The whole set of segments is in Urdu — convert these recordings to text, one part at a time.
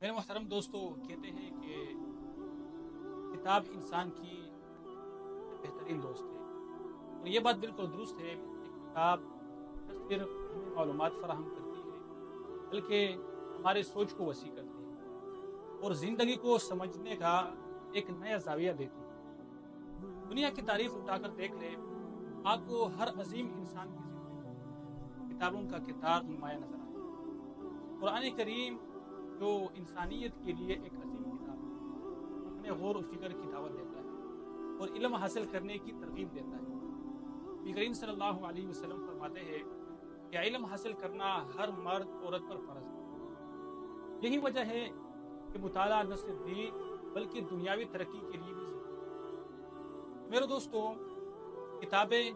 میرے محترم دوستو، کہتے ہیں کہ کتاب انسان کی بہترین دوست ہے، اور یہ بات بالکل درست ہے کہ کتاب نہ صرف ہمیں معلومات فراہم کرتی ہے بلکہ ہمارے سوچ کو وسیع کرتی ہے اور زندگی کو سمجھنے کا ایک نیا زاویہ دیتی ہے۔ دنیا کی تاریخ اٹھا کر دیکھ لے، آپ کو ہر عظیم انسان کی زندگی کتابوں کا کردار نمایاں نظر آئے گا۔ قرآن کریم جو انسانیت کے لیے ایک عظیم کتاب ہے، ہمیں غور و فکر کی دعوت دیتا ہے اور علم حاصل کرنے کی ترغیب دیتا ہے۔ نبی کریم صلی اللہ علیہ وسلم فرماتے ہیں کہ علم حاصل کرنا ہر مرد عورت پر فرض ہے۔ یہی وجہ ہے کہ مطالعہ نہ صرف دین بلکہ دنیاوی ترقی کے لیے بھی ضروری ہے۔ میرے دوستو، کتابیں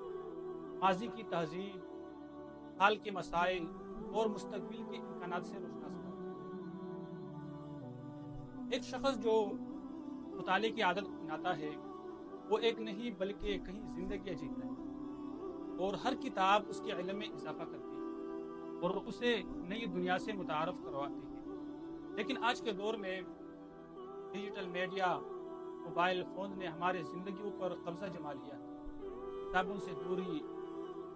ماضی کی تہذیب، حال کے مسائل اور مستقبل کے امکانات سے روشناس کرتی ہیں۔ ایک شخص جو مطالعے کی عادت اپناتا ہے وہ ایک نہیں بلکہ کہیں زندگیاں جیتا ہے، اور ہر کتاب اس کے علم میں اضافہ کرتی ہے اور اسے نئی دنیا سے متعارف کرواتی ہے۔ لیکن آج کے دور میں ڈیجیٹل میڈیا، موبائل فون نے ہمارے زندگیوں پر قبضہ جما لیا ہے۔ کتابوں سے دوری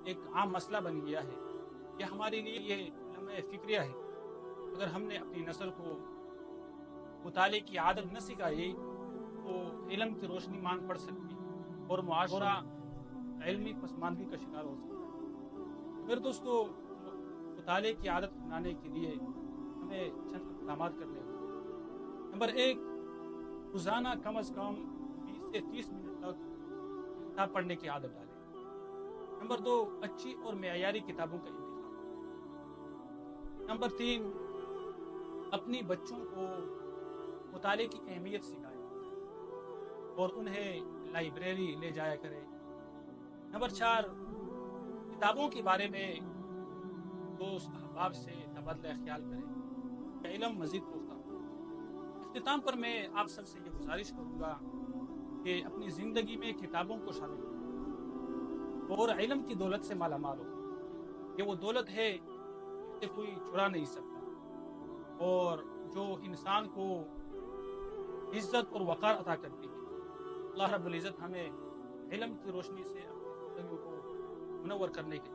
ایک عام مسئلہ بن گیا ہے۔ یہ ہمارے لیے یہ لمحہ فکریہ ہے۔ اگر ہم نے اپنی نسل کو مطالعے کی عادت نہ سکھائی تو علم کی روشنی مانگ پڑ سکتی ہے اور معاشرہ علمی پسماندگی کا شکار ہو سکتا ہے۔ میرے دوستو، مطالعے کی عادت اپنانے کے لیے ہمیں چند اقدامات کرنے ہوں گے۔ نمبر ایک، روزانہ کم از کم 20 سے 30 منٹ تک کتاب پڑھنے کی عادت ڈالیں۔ نمبر دو، اچھی اور معیاری کتابوں کا انتخاب کریں۔ نمبر تین، اپنی بچوں کو مطالعے کی اہمیت سکھائیں اور انہیں لائبریری لے جایا کریں۔ نمبر چار، کتابوں کے بارے میں دوست احباب سے تبادلہ خیال کریں کہ علم مزید پختہ ہو۔ اختتام پر میں آپ سب سے یہ گزارش کروں گا کہ اپنی زندگی میں کتابوں کو شامل کریں اور علم کی دولت سے مالا مال ہو۔ یہ وہ دولت ہے جسے کوئی چرا نہیں سکتا اور جو انسان کو عزت اور وقار عطا کرتی ہے۔ اللہ رب العزت ہمیں علم کی روشنی سے اپنی زندگیوں کو منور کرنے کی